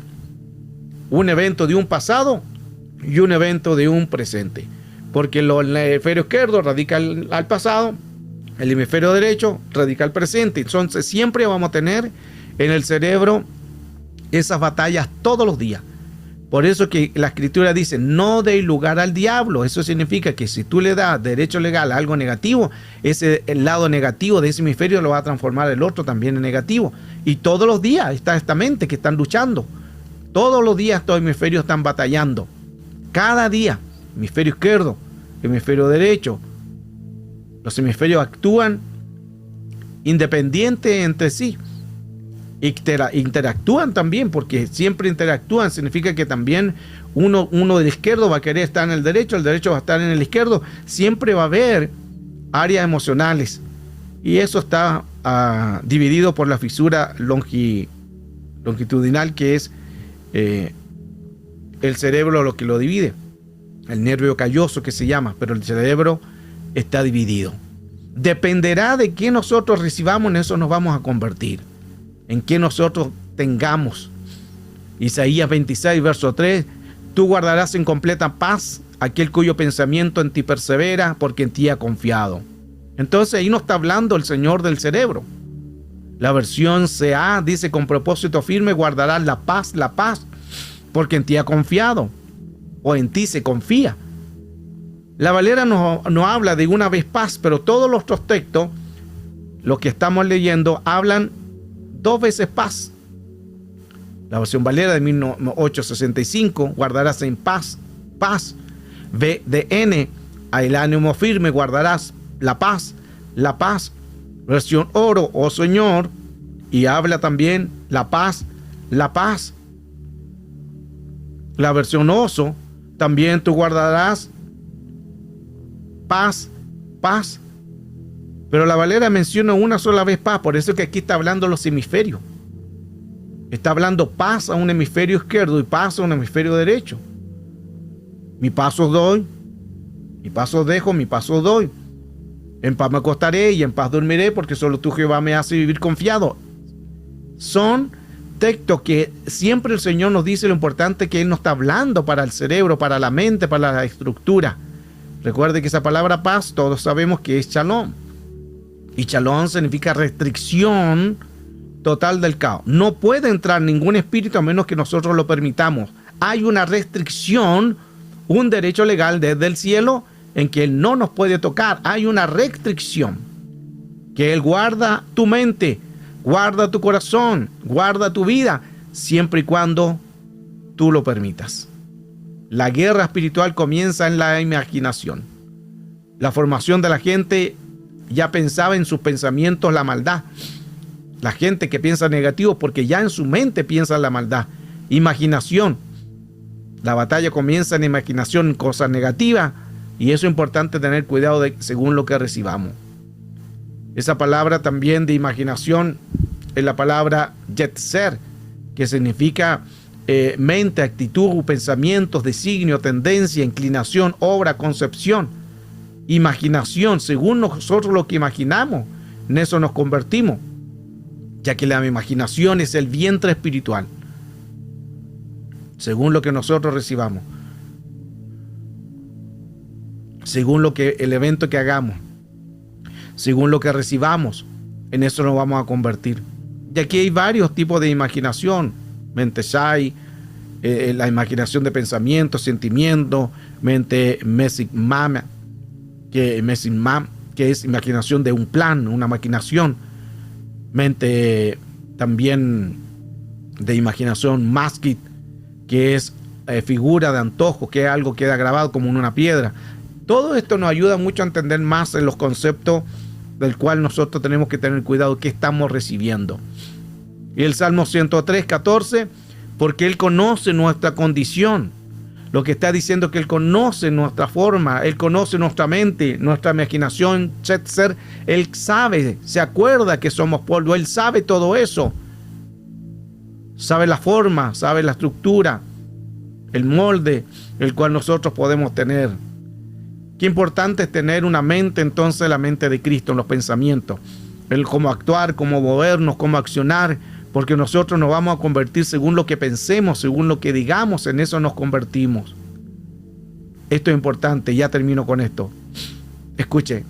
Un evento de un pasado y un evento de un presente. Porque el hemisferio izquierdo radica al pasado, el hemisferio derecho radica al presente. Entonces siempre vamos a tener en el cerebro esas batallas todos los días. Por eso que la escritura dice, no deis lugar al diablo. Eso significa que si tú le das derecho legal a algo negativo, el lado negativo de ese hemisferio lo va a transformar el otro también en negativo. Y todos los días está esta mente que están luchando. Todos los días estos hemisferios están batallando. Cada día, hemisferio izquierdo, hemisferio derecho. Los hemisferios actúan independientes entre sí. Interactúan también, porque siempre interactúan. Significa que también uno del izquierdo va a querer estar en el derecho va a estar en el izquierdo. Siempre va a haber áreas emocionales, y eso está dividido por la fisura longitudinal, que es el cerebro lo que lo divide, el nervio calloso que se llama, pero el cerebro está dividido. Dependerá de qué nosotros recibamos, en eso nos vamos a convertir, en que nosotros tengamos. Isaías 26, verso 3, tú guardarás en completa paz aquel cuyo pensamiento en ti persevera, porque en ti ha confiado. Entonces ahí nos está hablando el Señor del cerebro. La versión CA dice, con propósito firme guardarás la paz, porque en ti ha confiado, o en ti se confía. La Valera no habla de una vez paz, pero todos los otros textos, los que estamos leyendo, hablan 2 veces paz. La versión Valera de 1865, guardarás en paz, paz. VDN, al ánimo firme guardarás la paz, la paz. Versión Oro, oh Señor, y habla también la paz, la paz. La versión Oso, también tú guardarás paz, paz. Pero la Valera menciona una sola vez paz, por eso es que aquí está hablando los hemisferios. Está hablando paz a un hemisferio izquierdo y paz a un hemisferio derecho. Mi paso doy, mi paso dejo, mi paso doy. En paz me acostaré y en paz dormiré, porque solo tú, Jehová, me hace vivir confiado. Son textos que siempre el Señor nos dice lo importante que Él nos está hablando para el cerebro, para la mente, para la estructura. Recuerde que esa palabra paz, todos sabemos que es shalom. Y shalom significa restricción total del caos. No puede entrar ningún espíritu a menos que nosotros lo permitamos. Hay una restricción, un derecho legal desde el cielo en que Él no nos puede tocar. Hay una restricción que Él guarda tu mente, guarda tu corazón, guarda tu vida, siempre y cuando tú lo permitas. La guerra espiritual comienza en la imaginación. La formación de la gente ya pensaba en sus pensamientos la maldad. La gente que piensa negativo porque ya en su mente piensa la maldad. Imaginación. La batalla comienza en imaginación, en cosas negativas, y eso es importante tener cuidado según lo que recibamos. Esa palabra también de imaginación es la palabra yetzer, que significa mente, actitud, pensamientos, designio, tendencia, inclinación, obra, concepción. Imaginación, según nosotros lo que imaginamos, en eso nos convertimos, ya que la imaginación es el vientre espiritual, según lo que nosotros recibamos, según lo que el evento que hagamos, según lo que recibamos, en eso nos vamos a convertir. Y aquí hay varios tipos de imaginación: mente shai, la imaginación de pensamientos, sentimientos, mente mesimam, que es imaginación de un plan, una maquinación, mente también de imaginación maskit, que es figura de antojo, que es algo que queda grabado como en una piedra. Todo esto nos ayuda mucho a entender más en los conceptos del cual nosotros tenemos que tener cuidado que estamos recibiendo. Y el Salmo 103, 14, porque Él conoce nuestra condición. Lo que está diciendo es que Él conoce nuestra forma, Él conoce nuestra mente, nuestra imaginación, etc. Él sabe, se acuerda que somos polvo, Él sabe todo eso. Sabe la forma, sabe la estructura, el molde, el cual nosotros podemos tener. Qué importante es tener una mente, entonces, la mente de Cristo en los pensamientos. El cómo actuar, cómo movernos, cómo accionar, porque nosotros nos vamos a convertir según lo que pensemos, según lo que digamos, en eso nos convertimos. Esto es importante, ya termino con esto. Escuche,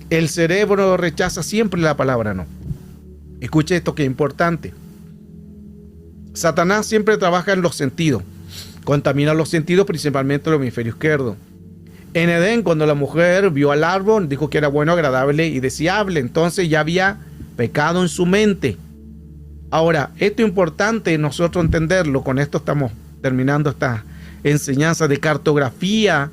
el cerebro rechaza siempre la palabra no. Escuche esto que es importante. Satanás siempre trabaja en los sentidos, contamina los sentidos, principalmente el hemisferio izquierdo. En Edén, cuando la mujer vio al árbol, dijo que era bueno, agradable y deseable. Entonces ya había pecado en su mente. Ahora, esto es importante nosotros entenderlo. Con esto estamos terminando esta enseñanza de cartografía.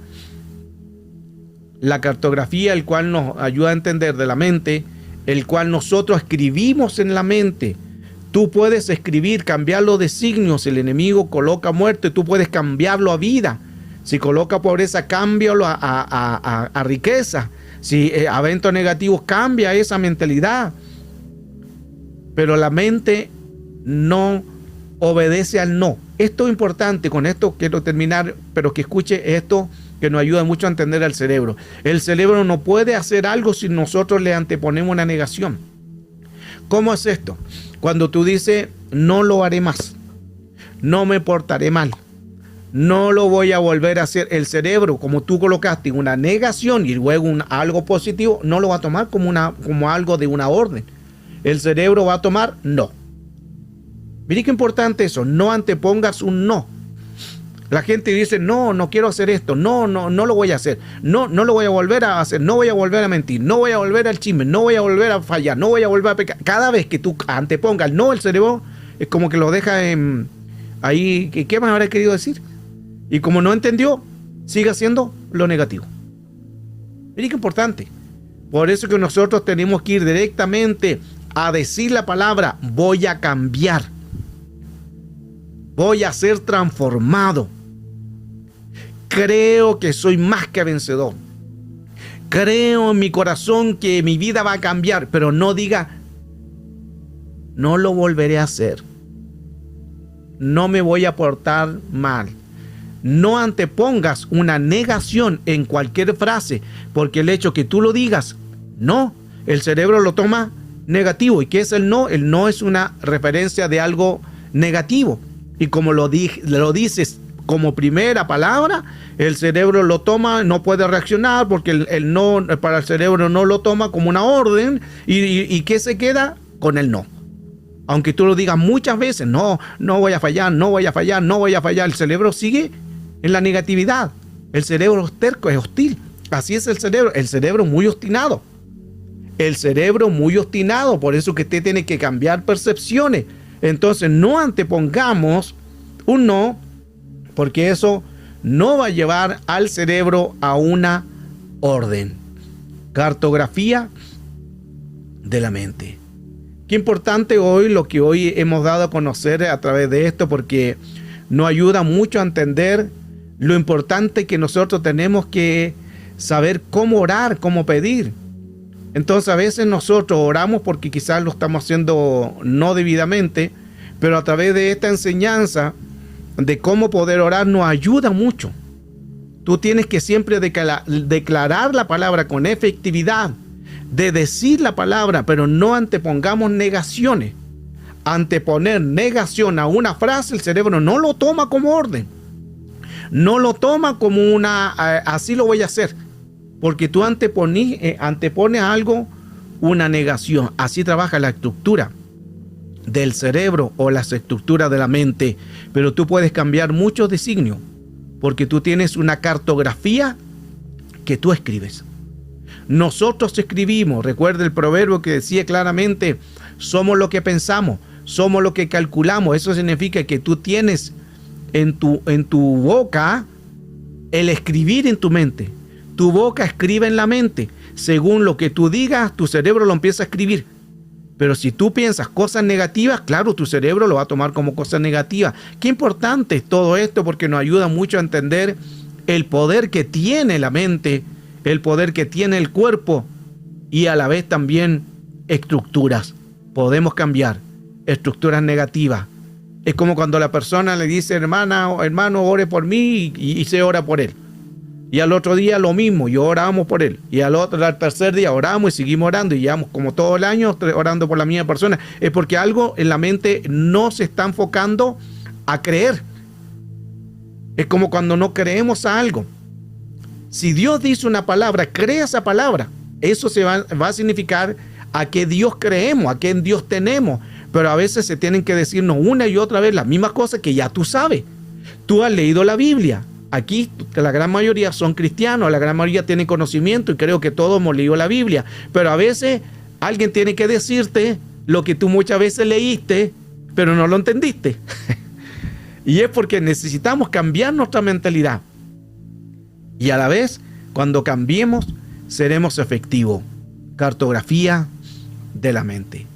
La cartografía, el cual nos ayuda a entender de la mente, el cual nosotros escribimos en la mente. Tú puedes escribir, cambiar los designios. El enemigo coloca muerte, tú puedes cambiarlo a vida. Si coloca pobreza, cámbialo a riqueza. Si eventos negativos, cambia esa mentalidad. Pero la mente no obedece al no. Esto es importante. Con esto quiero terminar, pero que escuche esto que nos ayuda mucho a entender al cerebro. El cerebro no puede hacer algo si nosotros le anteponemos una negación. ¿Cómo es esto? Cuando tú dices, no lo haré más, no me portaré mal, no lo voy a volver a hacer. El cerebro, como tú colocaste una negación y luego algo positivo, no lo va a tomar como algo de una orden. El cerebro va a tomar no. Mire qué importante eso, no antepongas un no. La gente dice, no, no quiero hacer esto, no lo voy a hacer, no lo voy a volver a hacer, no voy a volver a mentir, no voy a volver al chisme, no voy a volver a fallar, no voy a volver a pecar. Cada vez que tú antepongas no, el cerebro es como que lo deja ahí, ¿qué más habrá querido decir? Y como no entendió, sigue haciendo lo negativo. Mira qué importante. Por eso que nosotros tenemos que ir directamente a decir la palabra, voy a cambiar, voy a ser transformado. Creo que soy más que vencedor. Creo en mi corazón que mi vida va a cambiar, pero no diga, no lo volveré a hacer. No me voy a portar mal. No antepongas una negación en cualquier frase, porque el hecho que tú lo digas, no, el cerebro lo toma negativo. ¿Y qué es el no? El no es una referencia de algo negativo. Y como lo dices como primera palabra, el cerebro lo toma, no puede reaccionar porque el no para el cerebro no lo toma como una orden. ¿Y qué se queda? Con el no. Aunque tú lo digas muchas veces, no voy a fallar, no voy a fallar, no voy a fallar, el cerebro sigue en la negatividad. El cerebro es terco, es hostil. Así es el cerebro muy obstinado. El cerebro muy obstinado, por eso que usted tiene que cambiar percepciones. Entonces no antepongamos un no, porque eso no va a llevar al cerebro a una orden. Cartografía de la mente. Qué importante hoy lo que hoy hemos dado a conocer a través de esto, porque nos ayuda mucho a entender lo importante que nosotros tenemos que saber cómo orar, cómo pedir. Entonces a veces nosotros oramos porque quizás lo estamos haciendo no debidamente, pero a través de esta enseñanza de cómo poder orar nos ayuda mucho. Tú tienes que siempre declarar la palabra con efectividad, de decir la palabra, pero no antepongamos negaciones. Anteponer negación a una frase, el cerebro no lo toma como orden. No lo toma como así lo voy a hacer. Porque tú antepones algo, una negación. Así trabaja la estructura del cerebro o las estructuras de la mente. Pero tú puedes cambiar muchos designios porque tú tienes una cartografía que tú escribes. Nosotros escribimos, recuerda el proverbio que decía claramente, somos lo que pensamos, somos lo que calculamos. Eso significa que tú tienes en tu boca el escribir en tu mente. Tu boca escribe en la mente. Según lo que tú digas, tu cerebro lo empieza a escribir. Pero si tú piensas cosas negativas, claro, tu cerebro lo va a tomar como cosas negativas. Qué importante es todo esto, porque nos ayuda mucho a entender el poder que tiene la mente, el poder que tiene el cuerpo y a la vez también estructuras. Podemos cambiar estructuras negativas. Es como cuando la persona le dice, hermano, ore por mí y se ora por él. Y al otro día lo mismo, y oramos por él. Y al tercer día oramos y seguimos orando. Y llevamos como todo el año orando por la misma persona. Es porque algo en la mente no se está enfocando a creer. Es como cuando no creemos a algo. Si Dios dice una palabra, crea esa palabra. Eso va a significar a qué Dios creemos, a qué Dios tenemos. Pero a veces se tienen que decirnos una y otra vez las mismas cosas que ya tú sabes. Tú has leído la Biblia. Aquí la gran mayoría son cristianos, la gran mayoría tienen conocimiento y creo que todos hemos leído la Biblia. Pero a veces alguien tiene que decirte lo que tú muchas veces leíste, pero no lo entendiste. Y es porque necesitamos cambiar nuestra mentalidad. Y a la vez, cuando cambiemos, seremos efectivos. Cartografía de la mente.